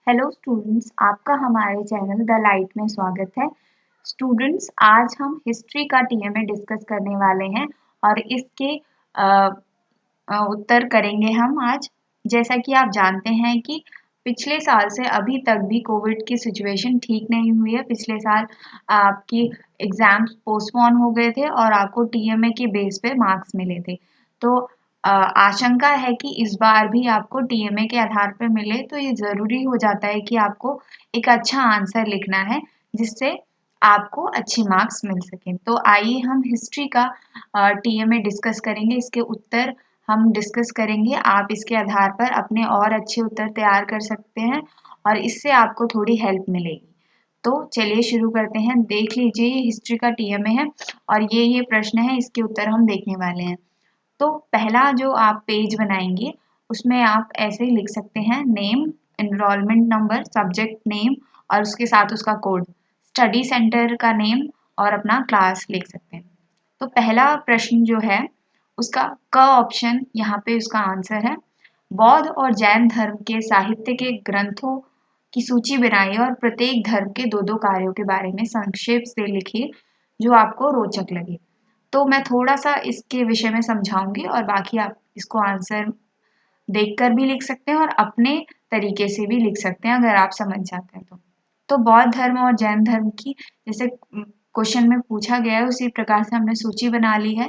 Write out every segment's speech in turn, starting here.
Hello students, आपका हमारे channel the light में स्वागत है। स्टूडेंट्स, आज हम हिस्ट्री का टीएमए डिस्कस करने वाले हैं और इसके उत्तर करेंगे हम आज। जैसा कि आप जानते हैं कि पिछले साल से अभी तक भी कोविड की सिचुएशन ठीक नहीं हुई है। पिछले साल आपकी एग्जाम्स पोस्टपोन हो गए थे और आपको टीएमए के बेस पे मार्क्स मिले थे। तो आशंका है कि इस बार भी आपको टीएमए के आधार पर मिले, तो ये ज़रूरी हो जाता है कि आपको एक अच्छा आंसर लिखना है जिससे आपको अच्छे मार्क्स मिल सकें। तो आइए हम हिस्ट्री का टीएमए डिस्कस करेंगे, इसके उत्तर हम डिस्कस करेंगे। आप इसके आधार पर अपने और अच्छे उत्तर तैयार कर सकते हैं और इससे आपको थोड़ी हेल्प मिलेगी। तो चलिए शुरू करते हैं। देख लीजिए, ये हिस्ट्री का टीएमए है और ये प्रश्न है, इसके उत्तर हम देखने वाले हैं। तो पहला जो आप पेज बनाएंगे उसमें आप ऐसे लिख सकते हैं name, enrolment number, subject name और उसके साथ उसका कोड, स्टडी सेंटर का नेम और अपना क्लास लिख सकते हैं। तो पहला प्रश्न जो है उसका क ऑप्शन यहाँ पे उसका आंसर है। बौद्ध और जैन धर्म के साहित्य के ग्रंथों की सूची बनाइए और प्रत्येक धर्म के दो दो कार्यों के बारे में संक्षेप से लिखिए जो आपको रोचक लगे। तो मैं थोड़ा सा इसके विषय में समझाऊंगी और बाकी आप इसको आंसर देखकर भी लिख सकते हैं और अपने तरीके से भी लिख सकते हैं अगर आप समझ जाते हैं तो बौद्ध धर्म और जैन धर्म की जैसे क्वेश्चन में पूछा गया है उसी प्रकार से हमने सूची बना ली है।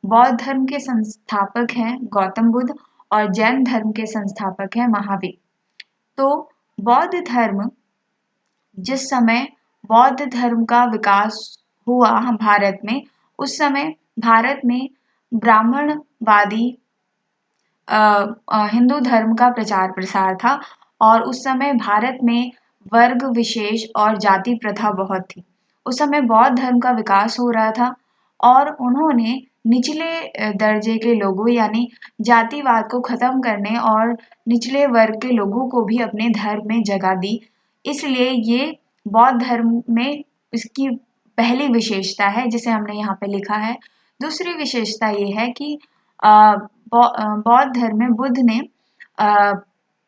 बौद्ध धर्म के संस्थापक हैं गौतम बुद्ध और जैन धर्म के संस्थापक हैं महावीर। तो बौद्ध धर्म, जिस समय बौद्ध धर्म का विकास हुआ भारत में, उस समय भारत में ब्राह्मणवादी हिंदू धर्म का प्रचार प्रसार था और उस समय भारत में वर्ग विशेष और जाति प्रथा बहुत थी। उस समय बौद्ध धर्म का विकास हो रहा था और उन्होंने निचले दर्जे के लोगों यानी जातिवाद को खत्म करने और निचले वर्ग के लोगों को भी अपने धर्म में जगह दी। इसलिए ये बौद्ध धर्म में इसकी पहली विशेषता है जिसे हमने यहाँ पे लिखा है। दूसरी विशेषता ये है कि बौद्ध धर्म में बुद्ध ने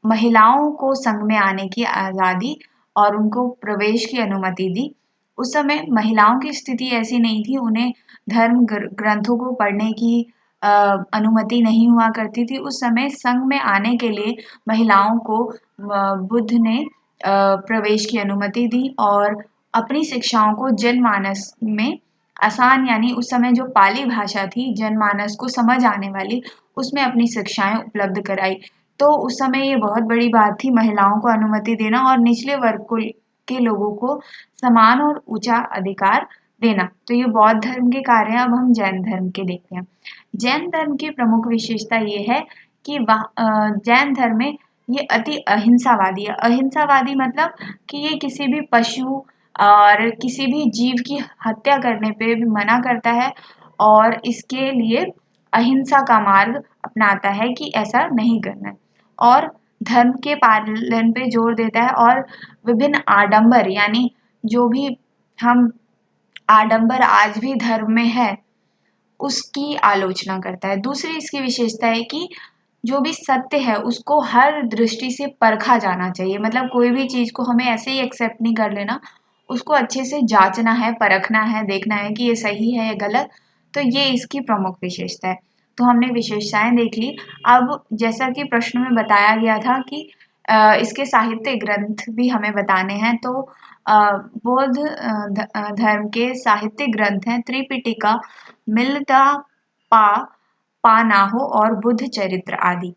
महिलाओं को संघ में आने की आज़ादी और उनको प्रवेश की अनुमति दी। उस समय महिलाओं की स्थिति ऐसी नहीं थी, उन्हें धर्म ग्रंथों को पढ़ने की अनुमति नहीं हुआ करती थी। उस समय संघ में आने के लिए महिलाओं को बुद्ध ने प्रवेश की अनुमति दी और अपनी शिक्षाओं को जनमानस में आसान यानी उस समय जो पाली भाषा थी जनमानस को समझ आने वाली, उसमें अपनी शिक्षाएं उपलब्ध कराई। तो उस समय ये बहुत बड़ी बात थी महिलाओं को अनुमति देना और निचले वर्ग के लोगों को समान और ऊंचा अधिकार देना। तो ये बौद्ध धर्म के कार्य हैं। अब हम जैन धर्म के देखते हैं। जैन धर्म की प्रमुख विशेषता ये है कि जैन धर्म में ये अति अहिंसावादी है। अहिंसावादी मतलब कि ये किसी भी पशु और किसी भी जीव की हत्या करने पे भी मना करता है और इसके लिए अहिंसा का मार्ग अपनाता है कि ऐसा नहीं करना है और धर्म के पालन पे जोर देता है और विभिन्न आडंबर यानी जो भी हम आडंबर आज भी धर्म में है उसकी आलोचना करता है। दूसरी इसकी विशेषता है कि जो भी सत्य है उसको हर दृष्टि से परखा जाना चाहिए। मतलब कोई भी चीज को हमें ऐसे ही एक्सेप्ट नहीं कर लेना, उसको अच्छे से जांचना है, परखना है, देखना है कि ये सही है या गलत। तो ये इसकी प्रमुख विशेषता है। तो हमने विशेषताएं देख ली। अब जैसा कि प्रश्न में बताया गया था कि इसके साहित्य ग्रंथ भी हमें बताने हैं। तो बौद्ध धर्म के साहित्य ग्रंथ हैं त्रिपिटिका, मिलिता, पानाहो और बुद्ध चरित्र आदि।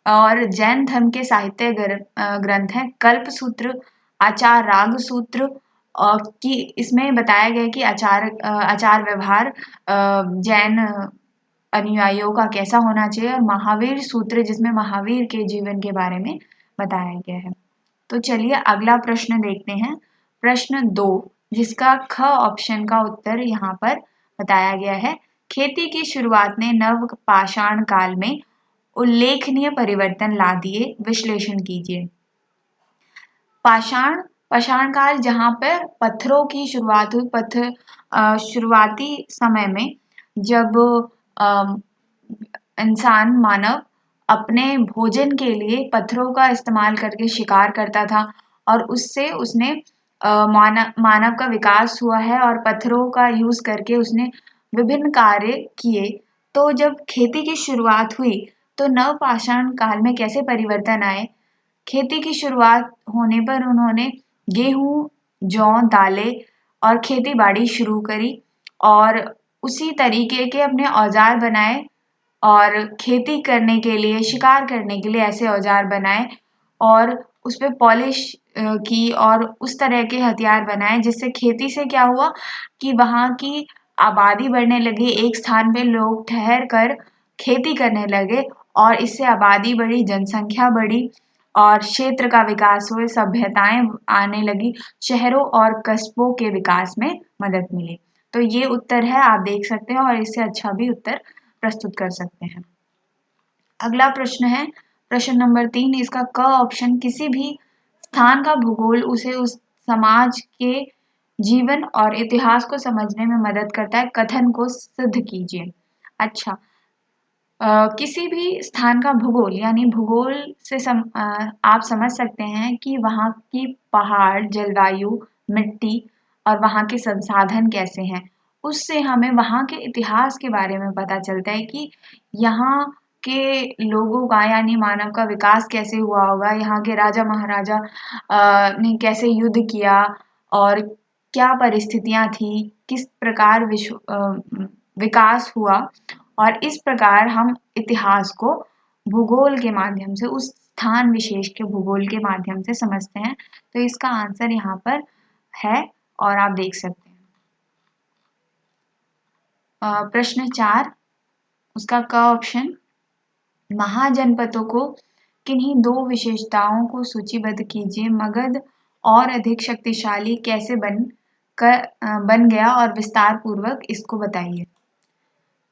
और जैन धर्म के साहित्य ग्रंथ हैं कल्पसूत्र, आचार राग सूत्र कि इसमें बताया गया कि आचार व्यवहार जैन अनुयायियों का कैसा होना चाहिए और महावीर सूत्र जिसमें महावीर के जीवन के बारे में बताया गया है। तो चलिए अगला प्रश्न देखते हैं। प्रश्न 2 जिसका ख ऑप्शन का उत्तर यहाँ पर बताया गया है। खेती की शुरुआत ने नव पाषाण काल में उल्लेखनीय परिवर्तन ला दिए, विश्लेषण कीजिए। पाषाण काल जहाँ पर पत्थरों की शुरुआत हुई, शुरुआती समय में जब इंसान मानव अपने भोजन के लिए पत्थरों का इस्तेमाल करके शिकार करता था और उससे उसने मानव का विकास हुआ है और पत्थरों का यूज करके उसने विभिन्न कार्य किए। तो जब खेती की शुरुआत हुई तो नवपाषाण काल में कैसे परिवर्तन आए? खेती की शुरुआत होने पर उन्होंने गेहूं, जौ, दालें और खेती बाड़ी शुरू करी और उसी तरीके के अपने औजार बनाए और खेती करने के लिए, शिकार करने के लिए ऐसे औजार बनाए और उस पे पॉलिश की और उस तरह के हथियार बनाए, जिससे खेती से क्या हुआ कि वहाँ की आबादी बढ़ने लगी, एक स्थान पे लोग ठहर कर खेती करने लगे और इससे आबादी बढ़ी, जनसंख्या बढ़ी और क्षेत्र का विकास हुए, सभ्यताएं आने लगी, शहरों और कस्बों के विकास में मदद मिली। तो ये उत्तर है, आप देख सकते हैं और इससे अच्छा भी उत्तर प्रस्तुत कर सकते हैं। अगला प्रश्न है प्रश्न नंबर 3, इसका क ऑप्शन, किसी भी स्थान का भूगोल उसे उस समाज के जीवन और इतिहास को समझने में मदद करता है, कथन को सिद्ध कीजिए। अच्छा, किसी भी स्थान का भूगोल यानी भूगोल से आप समझ सकते हैं कि वहाँ की पहाड़, जलवायु, मिट्टी और वहाँ के संसाधन कैसे हैं। उससे हमें वहाँ के इतिहास के बारे में पता चलता है कि यहाँ के लोगों का यानी मानव का विकास कैसे हुआ होगा, यहाँ के राजा महाराजा ने कैसे युद्ध किया और क्या परिस्थितियां थी, किस प्रकार विकास हुआ और इस प्रकार हम इतिहास को भूगोल के माध्यम से, उस स्थान विशेष के भूगोल के माध्यम से समझते हैं। तो इसका आंसर यहाँ पर है और आप देख सकते हैं। प्रश्न 4, उसका क ऑप्शन, महाजनपदों को किन्हीं दो विशेषताओं को सूचीबद्ध कीजिए। मगध और अधिक शक्तिशाली कैसे बन गया और विस्तार पूर्वक इसको बताइए।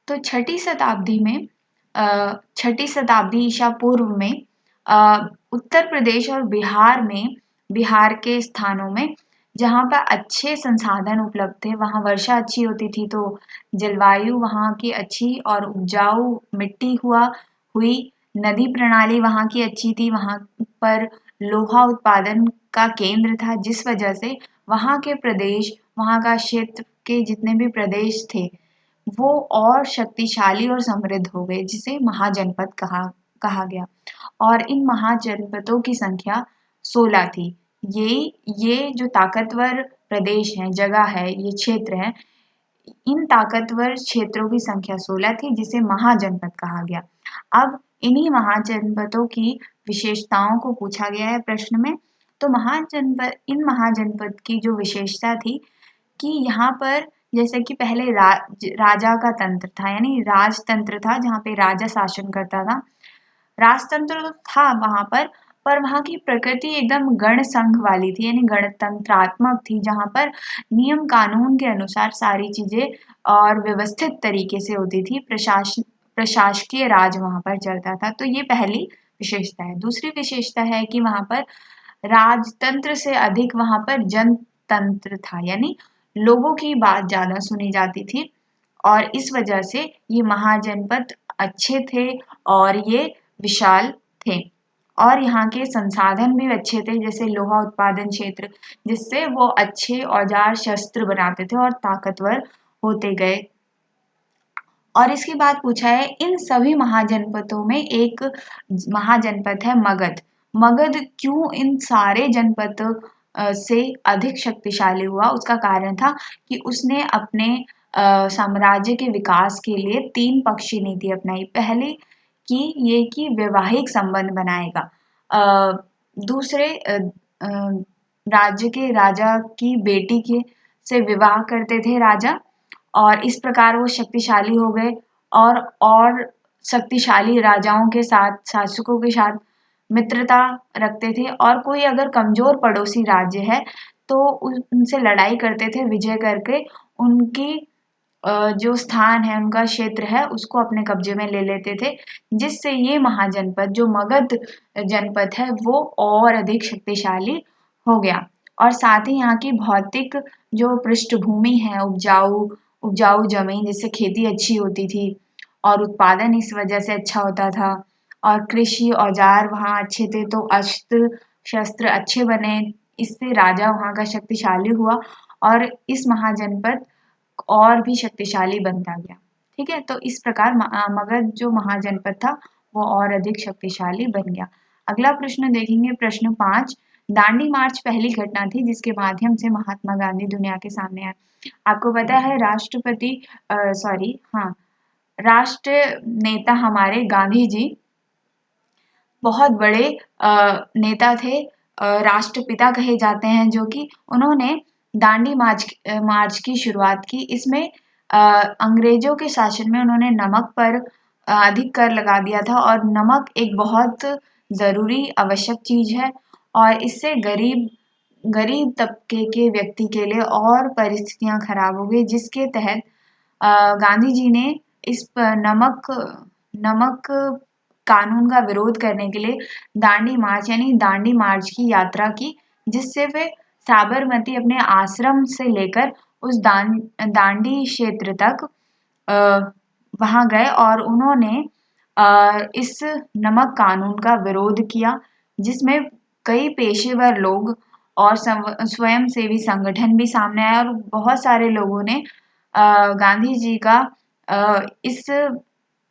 तो छठी शताब्दी ईसा पूर्व में उत्तर प्रदेश और बिहार के स्थानों में जहाँ पर अच्छे संसाधन उपलब्ध थे, वहाँ वर्षा अच्छी होती थी, तो जलवायु वहाँ की अच्छी और उपजाऊ मिट्टी हुई, नदी प्रणाली वहाँ की अच्छी थी, वहाँ पर लोहा उत्पादन का केंद्र था, जिस वजह से वहाँ के प्रदेश, वहाँ का क्षेत्र के जितने भी प्रदेश थे वो और शक्तिशाली और समृद्ध हो गए, जिसे महाजनपद कहा गया। और इन महाजनपदों की संख्या 16 थी। ये जो ताकतवर प्रदेश हैं, जगह है, ये क्षेत्र है, इन ताकतवर क्षेत्रों की संख्या 16 थी, जिसे महाजनपद कहा गया। अब इन्हीं महाजनपदों की विशेषताओं को पूछा गया है प्रश्न में। तो इन महाजनपद की जो विशेषता थी कि यहाँ पर जैसे कि पहले राजा का तंत्र था, यानी राजतंत्र था, जहाँ पे राजा शासन करता था। राजतंत्र तो था वहां पर वहां की प्रकृति एकदम गण संघ वाली थी, यानी गणतंत्रात्मक थी, जहां पर नियम कानून के अनुसार सारी चीजें और व्यवस्थित तरीके से होती थी। प्रशासकीय राज वहां पर चलता था। तो ये पहली विशेषता है। दूसरी विशेषता है कि वहां पर राजतंत्र से अधिक वहां पर जनतंत्र था, यानी लोगों की बात ज्यादा सुनी जाती थी और इस वजह से ये महाजनपद अच्छे थे और ये विशाल थे और यहाँ के संसाधन भी अच्छे थे, जैसे लोहा उत्पादन क्षेत्र, जिससे वो अच्छे औजार शस्त्र बनाते थे और ताकतवर होते गए। और इसके बाद पूछा है, इन सभी महाजनपदों में एक महाजनपद है मगध। मगध क्यों इन सारे जनपद से अधिक शक्तिशाली हुआ? उसका कारण था कि उसने अपने साम्राज्य के विकास के लिए 3 पक्षी नीति अपनाई। पहले कि वैवाहिक संबंध बनाएगा, दूसरे राज्य के राजा की बेटी के से विवाह करते थे राजा और इस प्रकार वो शक्तिशाली हो गए और शक्तिशाली राजाओं के साथ, शासकों के साथ मित्रता रखते थे और कोई अगर कमजोर पड़ोसी राज्य है तो उनसे लड़ाई करते थे, विजय करके उनकी जो स्थान है, उनका क्षेत्र है, उसको अपने कब्जे में ले लेते थे, जिससे ये महाजनपद जो मगध जनपद है वो और अधिक शक्तिशाली हो गया। और साथ ही यहाँ की भौतिक जो पृष्ठभूमि है, उपजाऊ जमीन, जिससे खेती अच्छी होती थी और उत्पादन इस वजह से अच्छा होता था और कृषि औजार वहाँ अच्छे थे, तो अस्त्र शस्त्र अच्छे बने। इससे राजा वहाँ का शक्तिशाली हुआ और इस महाजनपद और भी शक्तिशाली बनता गया। ठीक है, तो इस प्रकार मगध जो महाजनपद था वो और अधिक शक्तिशाली बन गया। अगला प्रश्न देखेंगे, प्रश्न 5। दांडी मार्च पहली घटना थी जिसके माध्यम से महात्मा गांधी दुनिया के सामने आए। आपको पता है राष्ट्र नेता हमारे गांधी जी बहुत बड़े नेता थे, राष्ट्रपिता कहे जाते हैं, जो कि उन्होंने दांडी मार्च की शुरुआत की। इसमें अंग्रेजों के शासन में उन्होंने नमक पर अधिक कर लगा दिया था और नमक एक बहुत ज़रूरी आवश्यक चीज़ है और इससे गरीब गरीब तबके के व्यक्ति के लिए और परिस्थितियां खराब हो गई, जिसके तहत गांधी जी ने इस नमक कानून का विरोध करने के लिए दांडी मार्च यानी दांडी मार्च की यात्रा की, जिससे वे साबरमती अपने आश्रम से लेकर उस दांडी क्षेत्र तक वहां गए और उन्होंने इस नमक कानून का विरोध किया, जिसमें कई पेशेवर लोग और स्वयंसेवी संगठन भी सामने आए और बहुत सारे लोगों ने गांधी जी का इस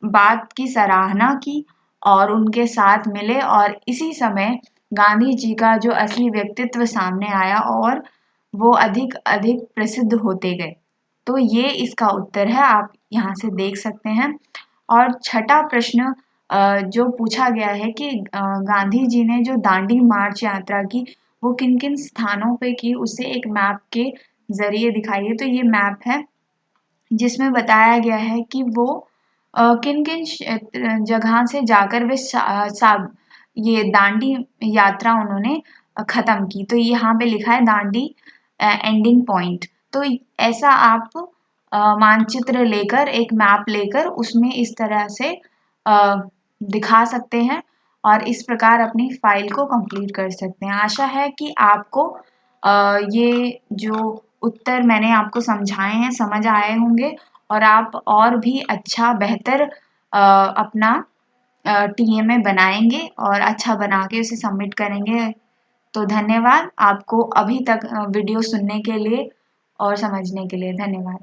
बात की सराहना की और उनके साथ मिले और इसी समय गांधी जी का जो असली व्यक्तित्व सामने आया और वो अधिक अधिक प्रसिद्ध होते गए। तो ये इसका उत्तर है, आप यहाँ से देख सकते हैं। और छठा प्रश्न जो पूछा गया है कि गांधी जी ने जो दांडी मार्च यात्रा की वो किन किन स्थानों पे की, उसे एक मैप के जरिए दिखाइए। तो ये मैप है जिसमें बताया गया है कि वो किन किन जगह से जाकर वे ये दांडी यात्रा उन्होंने खत्म की। तो यहाँ पे लिखा है दांडी एंडिंग पॉइंट। तो ऐसा आप मानचित्र लेकर, एक मैप लेकर उसमें इस तरह से दिखा सकते हैं और इस प्रकार अपनी फाइल को कंप्लीट कर सकते हैं। आशा है कि आपको ये जो उत्तर मैंने आपको समझाए हैं समझ आए होंगे और आप और भी अच्छा बेहतर अपना टीएमए बनाएंगे और अच्छा बना के उसे सबमिट करेंगे। तो धन्यवाद आपको अभी तक वीडियो सुनने के लिए और समझने के लिए। धन्यवाद।